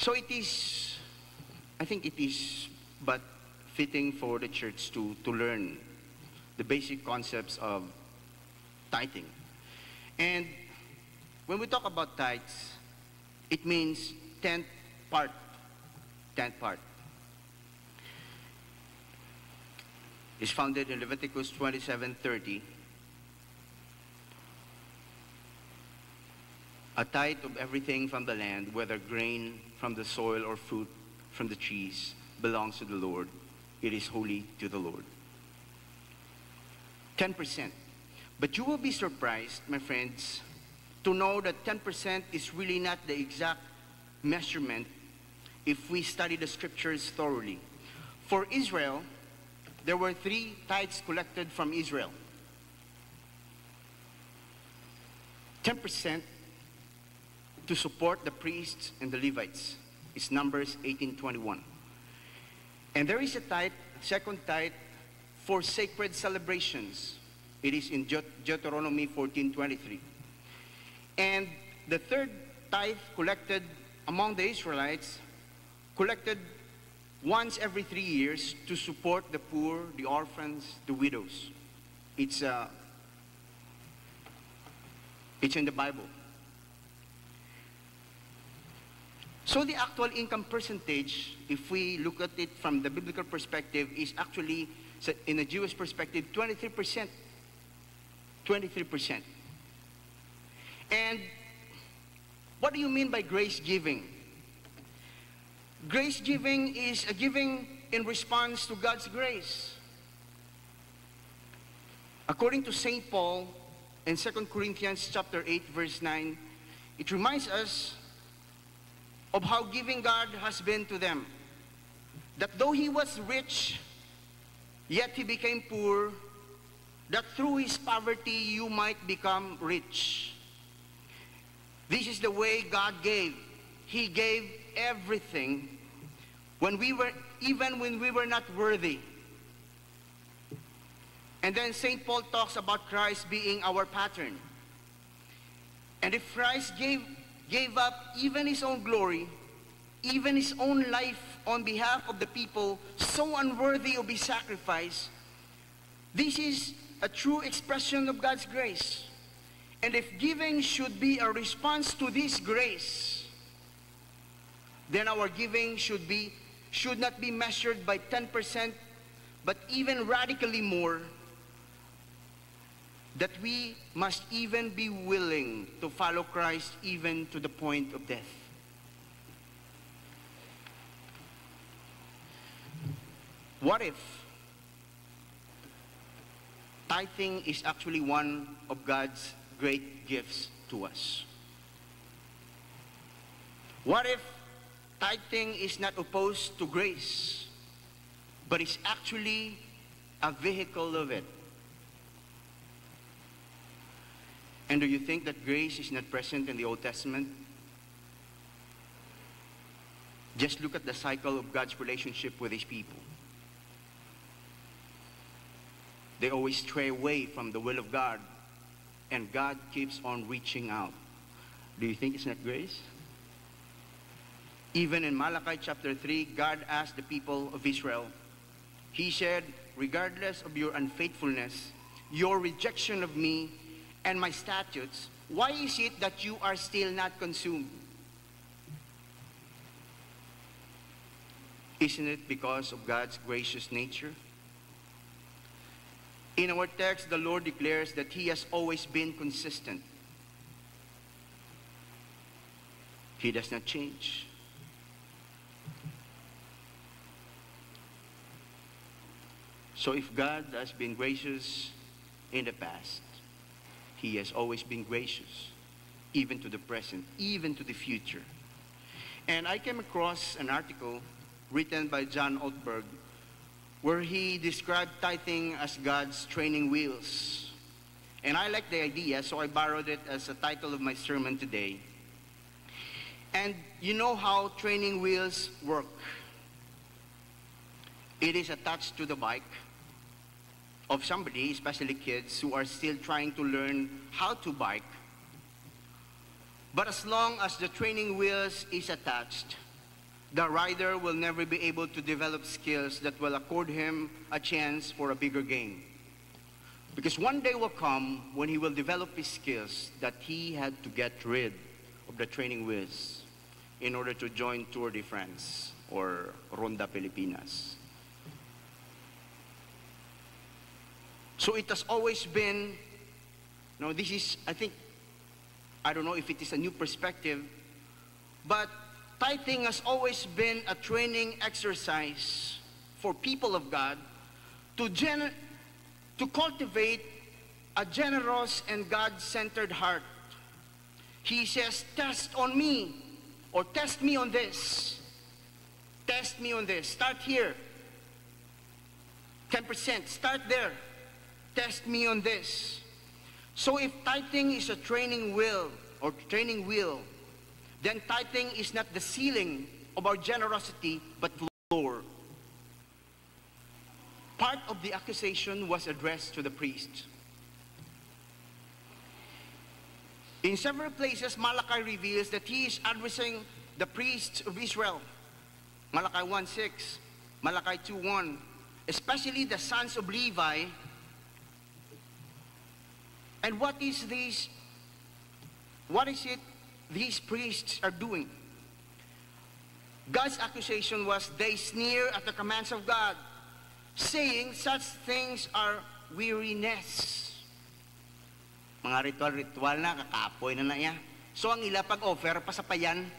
So I think it is but fitting for the church to learn the basic concepts of tithing. And when we talk about tithes, it means tenth part. Tenth part. It's founded in Leviticus 27:30. A tithe of everything from the land, whether grain from the soil or fruit from the trees, belongs to the Lord. It is holy to the Lord. 10%. But you will be surprised, my friends, to know that 10% is really not the exact measurement if we study the scriptures thoroughly. For Israel, there were 3 tithes collected from Israel. 10% to support the priests and the Levites. It's Numbers 18:21. And there is a tithe, second tithe, for sacred celebrations. It is in Deuteronomy 14:23. And the third tithe collected among the Israelites, collected once every 3 years to support the poor, the orphans, the widows. It's in the Bible. So the actual income percentage, if we look at it from the biblical perspective, is actually, in a Jewish perspective, 23%. 23%. And what do you mean by grace giving? Grace giving is a giving in response to God's grace. According to St. Paul in 2 Corinthians chapter 8, verse 9, it reminds us of how giving God has been to them. That though he was rich, yet he became poor, that through his poverty you might become rich. This is the way God gave. He gave everything even when we were not worthy. And then St. Paul talks about Christ being our pattern. And if Christ gave up even his own glory, even his own life on behalf of the people, so unworthy of his sacrifice, this is a true expression of God's grace. And if giving should be a response to this grace, then our giving should not be measured by 10%, but even radically more, that we must even be willing to follow Christ even to the point of death. What if tithing is actually one of God's great gifts to us? What if tithing is not opposed to grace, but is actually a vehicle of it? And do you think that grace is not present in the Old Testament? Just look at the cycle of God's relationship with his people. They always stray away from the will of God, and God keeps on reaching out. Do you think it's not grace? Even in Malachi chapter 3, God asked the people of Israel, he said, regardless of your unfaithfulness, your rejection of me and my statutes, why is it that you are still not consumed? Isn't it because of God's gracious nature? In our text, the Lord declares that he has always been consistent. He does not change. So if God has been gracious in the past, he has always been gracious, even to the present, even to the future. And I came across an article written by John Ortberg, where he described tithing as God's training wheels. And I like the idea, so I borrowed it as a title of my sermon today. And you know how training wheels work. It is attached to the bike of somebody, especially kids who are still trying to learn how to bike. But as long as the training wheels is attached, the rider will never be able to develop skills that will accord him a chance for a bigger game. Because one day will come when he will develop his skills that he had to get rid of the training wheels in order to join Tour de France or Ronda Pilipinas. So it has always been, this is, I don't know if it is a new perspective, but tithing has always been a training exercise for people of God to cultivate a generous and God-centered heart. He says, test on me, or test me on this. Test me on this. Start here. 10%, start there. Test me on this. So if tithing is a training wheel, then tithing is not the ceiling of our generosity, but floor. Part of the accusation was addressed to the priest. In several places, Malachi reveals that he is addressing the priests of Israel. Malachi 1:6, Malachi 2:1, especially the sons of Levi. And what is it these priests are doing? God's accusation was they sneer at the commands of God, saying such things are weariness. Mga ritual na, kakapoy na niya. So ang ila pag-offer pa sa payan,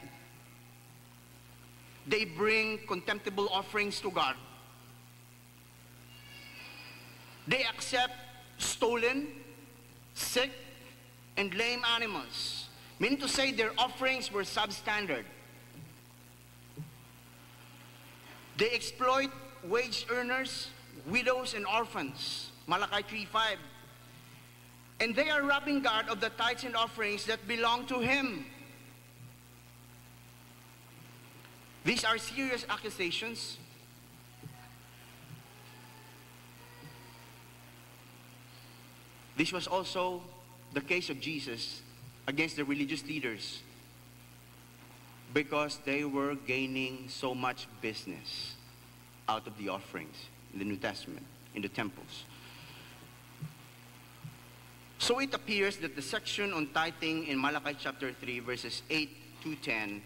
they bring contemptible offerings to God. They accept stolen, sick, and lame animals, meaning to say their offerings were substandard. They exploit wage earners, widows, and orphans, Malachi 3:5. And they are robbing God of the tithes and offerings that belong to Him. These are serious accusations. This was also the case of Jesus against the religious leaders, because they were gaining so much business out of the offerings in the New Testament, in the temples. So it appears that the section on tithing in Malachi chapter 3, verses 8 to 10,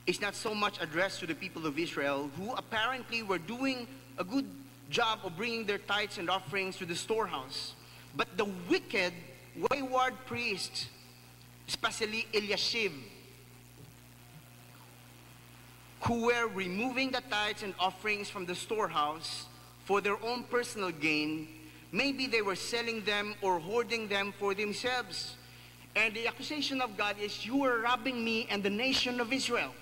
is not so much addressed to the people of Israel, who apparently were doing a good job of bringing their tithes and offerings to the storehouse, but the wicked, wayward priests, especially Eliashib, who were removing the tithes and offerings from the storehouse for their own personal gain. Maybe they were selling them or hoarding them for themselves. And the accusation of God is, you are robbing me and the nation of Israel.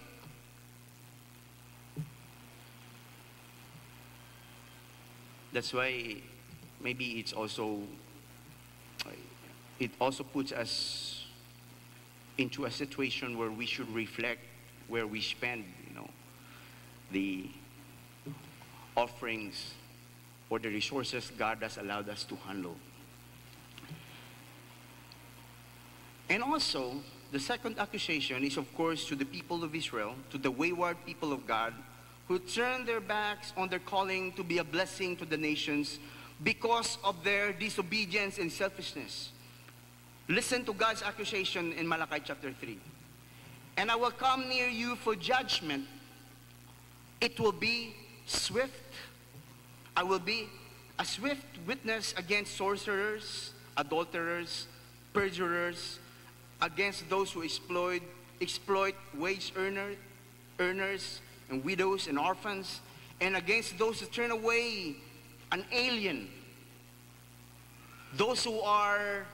That's why maybe it also puts us into a situation where we should reflect where we spend, the offerings or the resources God has allowed us to handle. And also, the second accusation is, of course, to the people of Israel, to the wayward people of God, who turn their backs on their calling to be a blessing to the nations because of their disobedience and selfishness. Listen to God's accusation in Malachi chapter 3. And I will come near you for judgment. It will be swift. I will be a swift witness against sorcerers, adulterers, perjurers, against those who exploit wage earners and widows and orphans, and against those who turn away an alien, those who are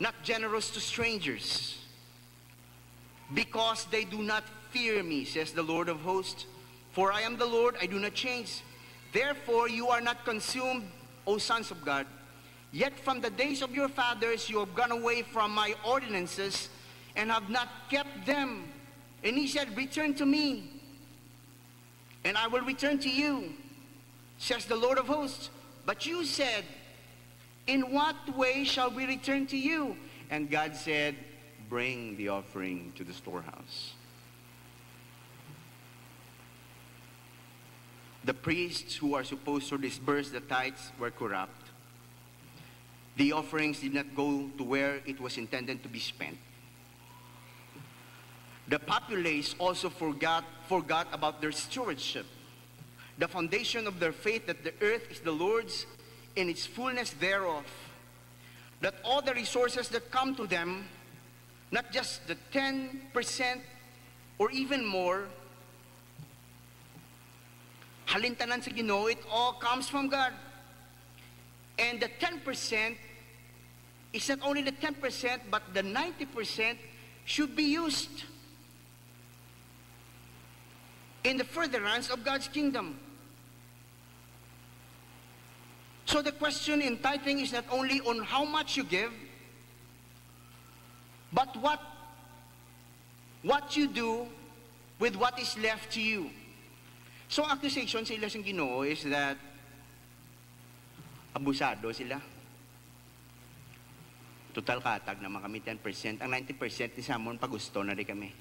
not generous to strangers, because they do not fear me, says the Lord of hosts. For I am the Lord, I do not change. Therefore you are not consumed, O sons of God. Yet from the days of your fathers you have gone away from my ordinances and have not kept them. And he said, return to me, and I will return to you, says the Lord of hosts. But you said, in what way shall we return to you? And God said, bring the offering to the storehouse. The priests who are supposed to disburse the tithes were corrupt. The offerings did not go to where it was intended to be spent. The populace also forgot about their stewardship. The foundation of their faith that the earth is the Lord's in its fullness thereof. That all the resources that come to them, not just the 10% or even more, halintanan sa Ginoo, it all comes from God. And the 10% is not only the 10%, but the 90% should be used in the furtherance of God's kingdom. So the question in tithing is not only on how much you give, but what you do with what is left to you. So accusation sa ila sa Ginoo is that abusado sila. Total katag naman kami 10%. Ang 90% ni Samon pagusto na rin kami.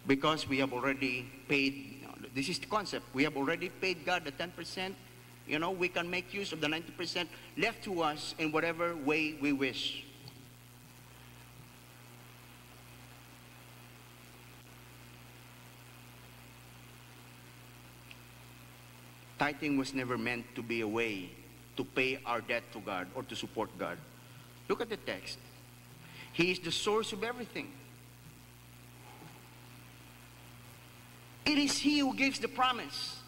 Because we have already paid, this is the concept, we have already paid God the 10%. You know, we can make use of the 90% left to us in whatever way we wish. Tithing was never meant to be a way to pay our debt to God or to support God. Look at the text. He is the source of everything. It is He who gives the promise.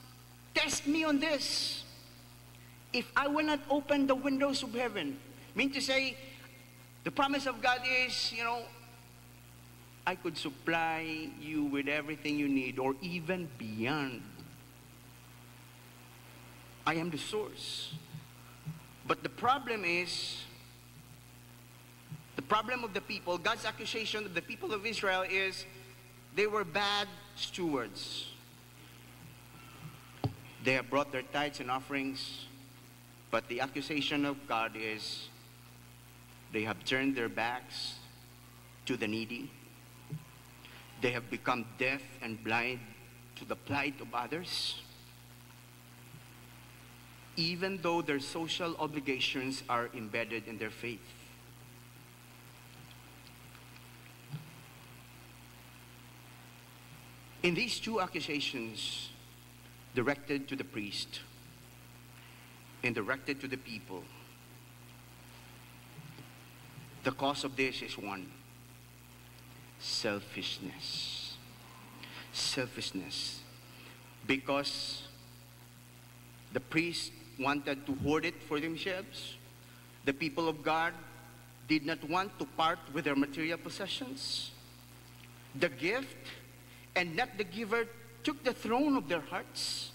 Test me on this. If I will not open the windows of heaven, mean to say, the promise of God is, you know, I could supply you with everything you need or even beyond. I am the source. But the problem is, the problem of the people, God's accusation of the people of Israel is they were bad stewards. They have brought their tithes and offerings, but the accusation of God is they have turned their backs to the needy. They have become deaf and blind to the plight of others. Even though their social obligations are embedded in their faith. In these two accusations directed to the priest and directed to the people, the cause of this is one: selfishness. Selfishness. Because the priest wanted to hoard it for themselves. The people of God did not want to part with their material possessions. The gift and not the giver took the throne of their hearts.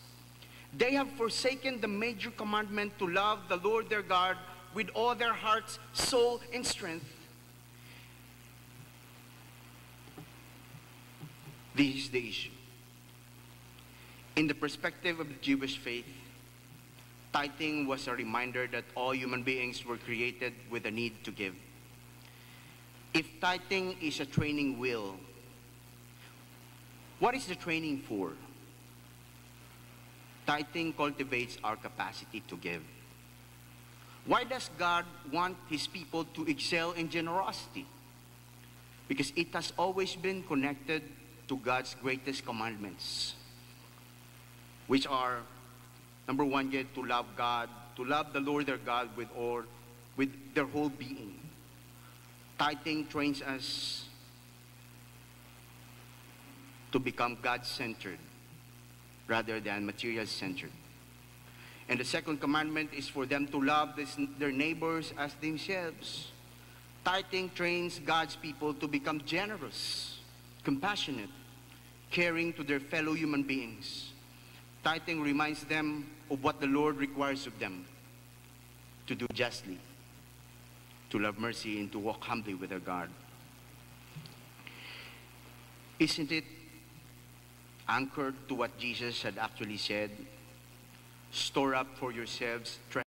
They have forsaken the major commandment to love the Lord their God with all their hearts, soul, and strength. This is the issue. In the perspective of the Jewish faith, tithing was a reminder that all human beings were created with a need to give. If tithing is a training wheel, what is the training for? Tithing cultivates our capacity to give. Why does God want His people to excel in generosity? Because it has always been connected to God's greatest commandments, which are, number one, get to love God, to love the Lord their God with their whole being. Tithing trains us to become God-centered rather than material-centered. And the second commandment is for them to love their neighbors as themselves. Tithing trains God's people to become generous, compassionate, caring to their fellow human beings. Tithing reminds them of what the Lord requires of them: to do justly, to love mercy, and to walk humbly with their God. Isn't it anchored to what Jesus had actually said? Store up for yourselves treasure